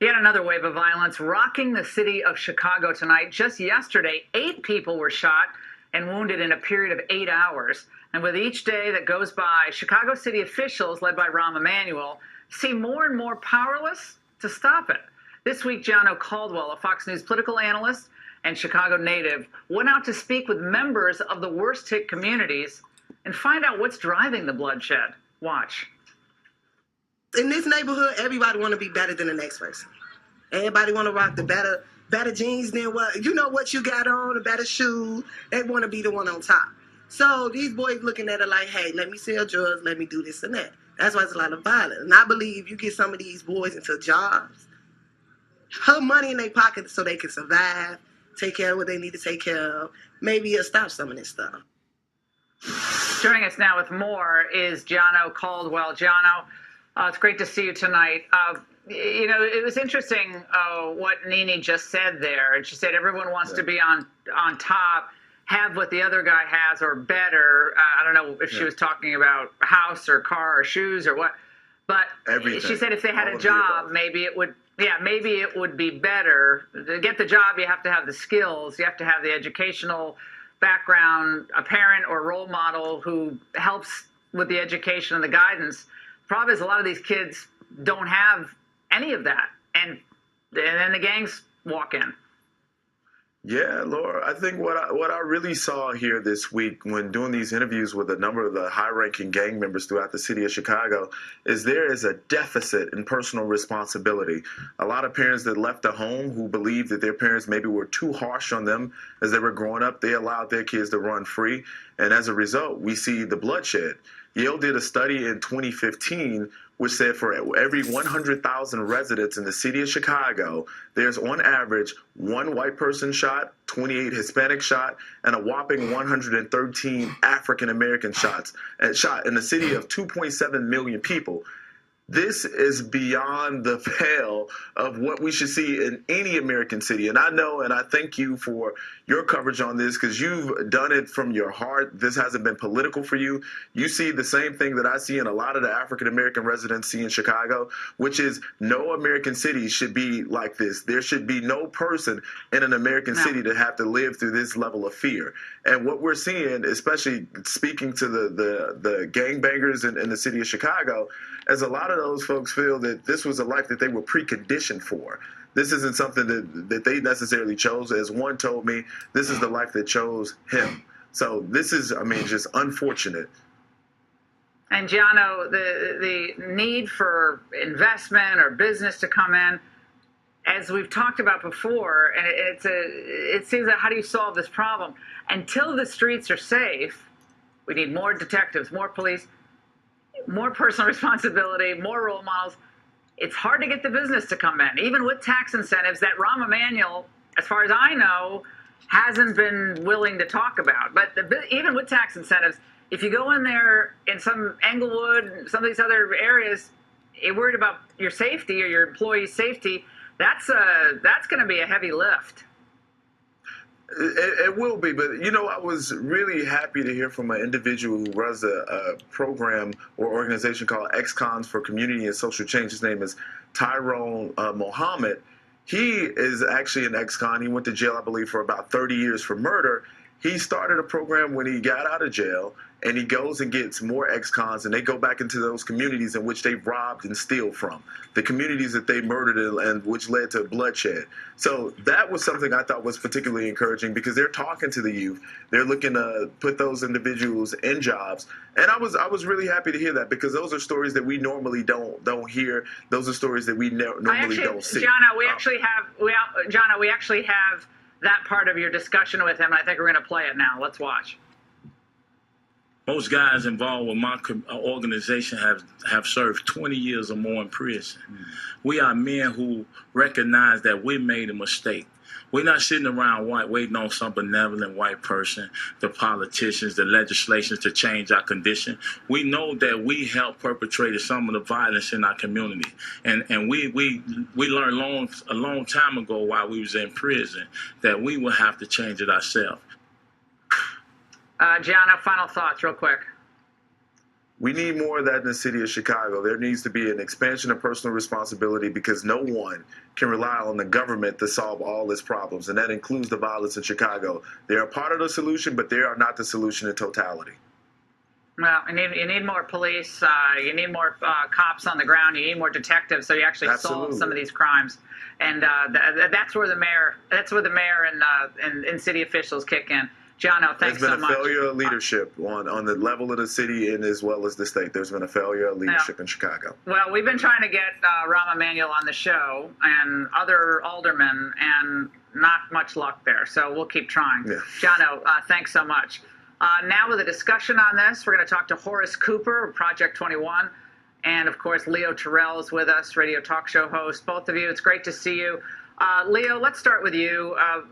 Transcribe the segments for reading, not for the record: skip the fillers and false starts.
Yet another wave of violence rocking the city of Chicago tonight. Just yesterday, 8 people were shot and wounded in a period of 8 hours. And with each day that goes by, Chicago city officials, led by Rahm Emanuel, seem more and more powerless to stop it. This week, Jono Caldwell, a Fox News political analyst and Chicago native, went out to speak with members of the worst-hit communities and find out what's driving the bloodshed. Watch. In this neighborhood, everybody want to be better than the next person. Everybody want to rock the better jeans than what you got on, the better shoes. They want to be the one on top. So these boys looking at it like, hey, let me sell drugs, let me do this and that. That's why it's a lot of violence. And I believe you get some of these boys into jobs, put money in their pockets so they can survive, take care of what they need to take care of. Maybe it'll stop some of this stuff. Joining us now with more is Jono Caldwell. Jono, it's great to see you tonight. It was interesting what Nene just said there. And she said everyone wants to be on top, have what the other guy has or better. I don't know if she was talking about house or car or shoes or what. But everything. She said if they had a job, maybe it would be better. To get the job, you have to have the skills. You have to have the educational background, a parent or role model who helps with the education and the guidance. The problem is a lot of these kids don't have any of that, and then the gangs walk in. Yeah, Laura, I think what I really saw here this week when doing these interviews with a number of the high-ranking gang members throughout the city of Chicago is there is a deficit in personal responsibility. A lot of parents that left the home who believed that their parents maybe were too harsh on them as they were growing up, they allowed their kids to run free. And as a result, we see the bloodshed. Yale did a study in 2015 which said for every 100,000 residents in the city of Chicago, there's on average 1 white person shot, 28 Hispanic shot, and a whopping 113 African American shot in a city of 2.7 million people. This is beyond the pale of what we should see in any American city. And I know, and I thank you for your coverage on this because you've done it from your heart. This hasn't been political for you. You see the same thing that I see in a lot of the African-American residents see in Chicago, which is no American city should be like this. There should be no person in an American city to have to live through this level of fear. And what we're seeing, especially speaking to the gangbangers in the city of Chicago, as a lot of those folks feel that this was a life that they were preconditioned for. This isn't something that they necessarily chose. As one told me, this is the life that chose him. So this is, just unfortunate. And Giano, the need for investment or business to come in, as we've talked about before, and it seems that how do you solve this problem? Until the streets are safe, we need more detectives, more police, more personal responsibility, more role models. It's hard to get the business to come in, even with tax incentives that Rahm Emanuel, as far as I know, hasn't been willing to talk about. But even with tax incentives, if you go in there in some Englewood, some of these other areas, you're worried about your safety or your employees' safety, that's going to be a heavy lift. It will be, but I was really happy to hear from an individual who runs a program or organization called Ex-Cons for Community and Social Change. His name is Tyrone Mohammed. He is actually an ex-con. He went to jail, I believe, for about 30 years for murder. He started a program when he got out of jail, and he goes and gets more ex-cons, and they go back into those communities in which they robbed and steal from, the communities that they murdered and which led to bloodshed. So that was something I thought was particularly encouraging because they're talking to the youth. They're looking to put those individuals in jobs. And I was really happy to hear that because those are stories that we normally don't hear. Those are stories that we normally don't see. Gianna, we actually have that part of your discussion with him. I think we're going to play it now. Let's watch. Most guys involved with my organization have served 20 years or more in prison. We are men who recognize that we made a mistake. We're not sitting around waiting on some benevolent white person, the politicians, the legislations to change our condition. We know that we helped perpetrate some of the violence in our community. And we learned a long time ago while we was in prison that we would have to change it ourselves. Gianna, final thoughts real quick. We need more of that in the city of Chicago. There needs to be an expansion of personal responsibility because no one can rely on the government to solve all its problems, and that includes the violence in Chicago. They are part of the solution, but they are not the solution in totality. Well, you need more police. You need more cops on the ground. You need more detectives so you actually solve some of these crimes. And that's where the mayor and city officials kick in. Jono, thanks so much. There's been a failure of leadership on the level of the city and as well as the state. There's been a failure of leadership in Chicago. Well, we've been trying to get Rahm Emanuel on the show and other aldermen, and not much luck there. So we'll keep trying. Yeah. Jono, thanks so much. Now with a discussion on this, we're going to talk to Horace Cooper of Project 21. And, of course, Leo Terrell is with us, radio talk show host. Both of you, it's great to see you. Leo, let's start with you. I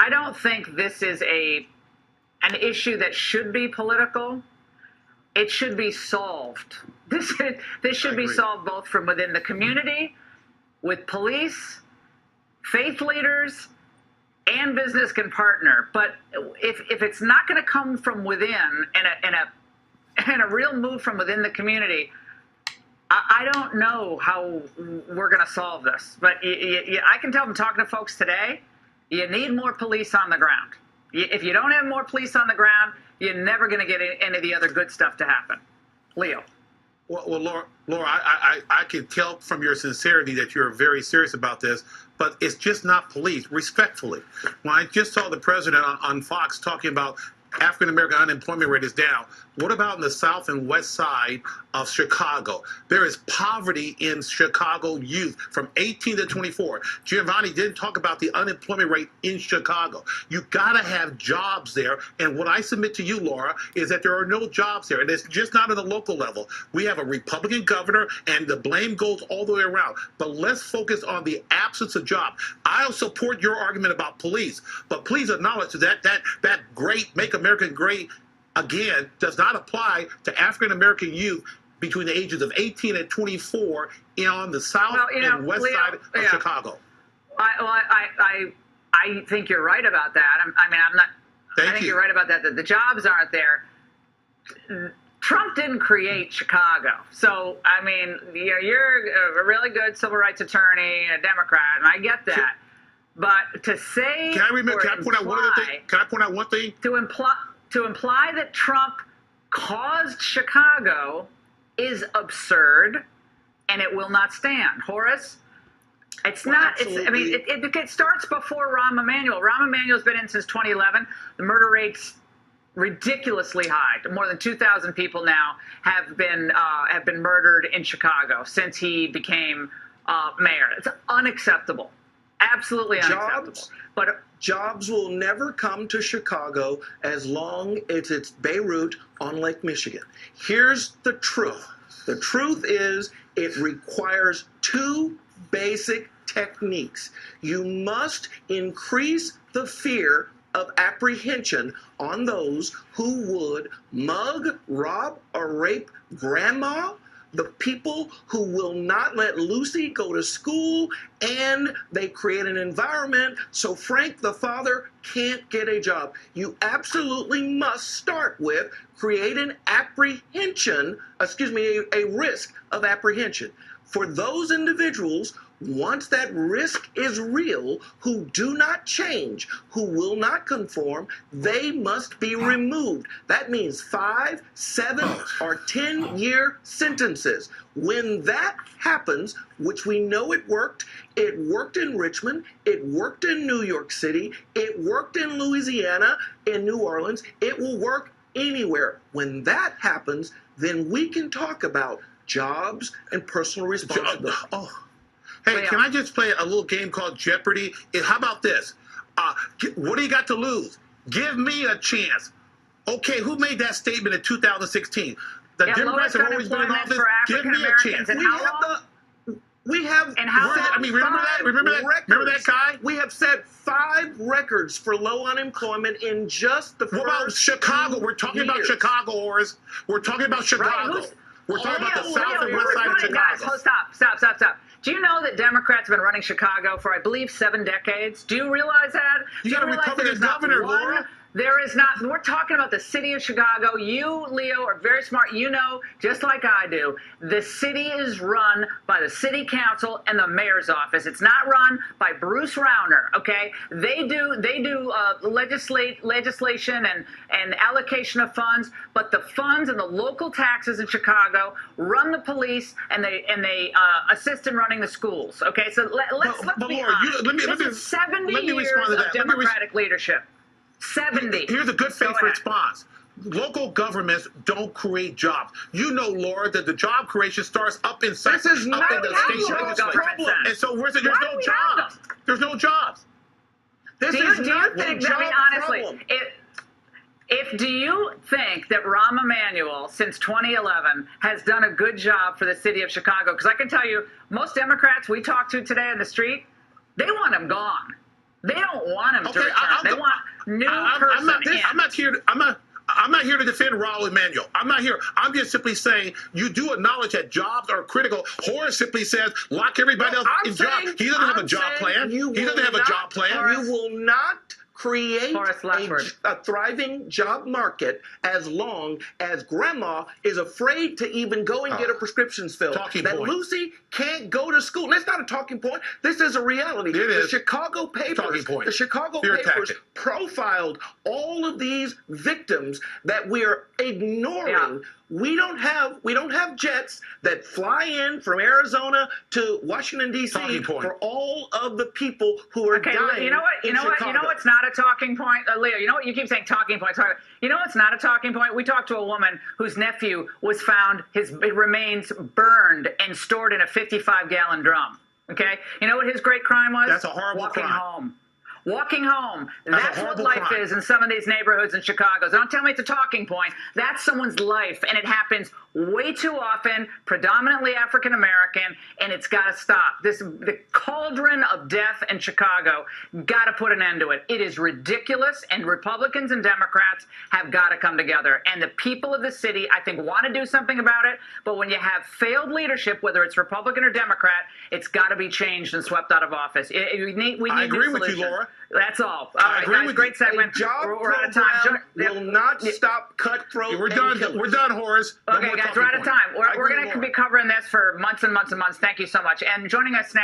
don't think this is an issue that should be political. It should be solved. This should be solved both from within the community, with police, faith leaders, and business can partner. But if it's not going to come from within and a real move from within the community, I don't know how we're going to solve this. But I can tell from talking to folks today, you need more police on the ground. If you don't have more police on the ground, you're never going to get any of the other good stuff to happen. Leo. Well, Laura, I can tell from your sincerity that you're very serious about this, but it's just not police, respectfully. When I just saw the president on Fox talking about African-American unemployment rate is down. What about in the south and west side of Chicago? There is poverty in Chicago youth from 18 to 24. Giovanni didn't talk about the unemployment rate in Chicago. You got to have jobs there. And what I submit to you, Laura, is that there are no jobs there. And it's just not at the local level. We have a Republican governor, and the blame goes all the way around. But let's focus on the absence of jobs. I'll support your argument about police, but please acknowledge that great Make America Great Again does not apply to African-American youth between the ages of 18 and 24 on the south and west side of Chicago. I think you're right about that. I think you're right about that the jobs aren't there. Trump didn't create Chicago. So, you're a really good civil rights attorney, a Democrat, and I get that. But to say, can I point out one thing? To imply that Trump caused Chicago is absurd, and it will not stand. Horace, it's not. It starts before Rahm Emanuel. Rahm Emanuel's been in since 2011. The murder rate's ridiculously high. More than 2,000 people now have been murdered in Chicago since he became mayor. It's unacceptable. Absolutely unacceptable. Jobs will never come to Chicago as long as it's Beirut on Lake Michigan. Here's the truth. The truth is it requires two basic techniques. You must increase the fear of apprehension on those who would mug, rob, or rape grandma, the people who will not let Lucy go to school, and they create an environment so Frank the father can't get a job. You absolutely must start with creating a risk of apprehension. For those individuals, once that risk is real, who do not change, who will not conform, they must be removed. That means 5, 7, or 10-year sentences. When that happens, which we know it worked in Richmond, it worked in New York City, it worked in Louisiana, in New Orleans, it will work anywhere. When that happens, then we can talk about jobs and personal responsibility. Hey, can I just play a little game called Jeopardy? How about this? What do you got to lose? Give me a chance. Okay, who made that statement in 2016? The Democrats have always been in office. Give me a chance. Remember that guy? We have set 5 records for low unemployment in just the first. What about Chicago? We're talking about Chicago, Horace. We're talking about Chicago. Right, we're talking about the south and west side of Chicago. Guys, stop. Do you know that Democrats have been running Chicago for, I believe, 7 decades? Do you realize that? You got a Republican governor, Laura. There is not. We're talking about the city of Chicago. You, Leo, are very smart. You know, just like I do, the city is run by the city council and the mayor's office. It's not run by Bruce Rauner. Okay, they do legislation and allocation of funds, but the funds and the local taxes in Chicago run the police and they assist in running the schools. Okay, so let's be honest. This is 70 years of Democratic leadership. 70. Here's a good faith response. Local governments don't create jobs. You know, Laura, that the job creation starts up in This is not up in the state legislature. government. And so there's no jobs. There's no jobs. This Do is you not think the that, I job mean, honestly, problem. do you think that Rahm Emanuel, since 2011, has done a good job for the city of Chicago? Because I can tell you, most Democrats we talked to today in the street, they want him gone. They don't want him to return. They want new person in. I'm not here to defend Raul Emanuel. I'm not here. I'm just simply saying you do acknowledge that jobs are critical. Horace simply says lock everybody else in jobs. He doesn't have a job plan. He doesn't have a job plan. You will not create Horace, last word. a thriving job market as long as grandma is afraid to even go and get her prescriptions filled. Talking that point. Lucy can't go to school. That's not a talking point. This is a reality. It is. The Chicago papers, Fear papers tactic. profiled all of these victims that we're ignoring. Yeah. We don't have jets that fly in from Arizona to Washington D.C. Talking point. for all of the people who are Okay, dying. you know what? You in know what? You know Chicago. what's not a talking point, Leo. You know what? You keep saying talking point. You know what's not a talking point? We talked to a woman whose nephew was found, his remains burned and stored in a 55-gallon drum. Okay, you know what his great crime was? That's a horrible Walking crime. home. Walking home. That's a That's what horrible life crime. is in some of these neighborhoods in Chicago. So don't tell me it's a talking point. That's someone's life, and it happens way too often, predominantly African American, and it's got to stop. The cauldron of death in Chicago, got to put an end to it. It is ridiculous, and Republicans and Democrats have got to come together. And the people of the city, I think, want to do something about it, but when you have failed leadership, whether it's Republican or Democrat, it's got to be changed and swept out of office. We need I agree new with you, solutions. Laura. That's all. All I right, agree guys, with great you. segment. Job We're out of time. program will not stop cutthroat. We're and done. killers. We're done, Horace. No Okay, more guys, talking we're out of point. time. I We're agree going with to Laura. be covering this for months and months and months. Thank you so much. And joining us now.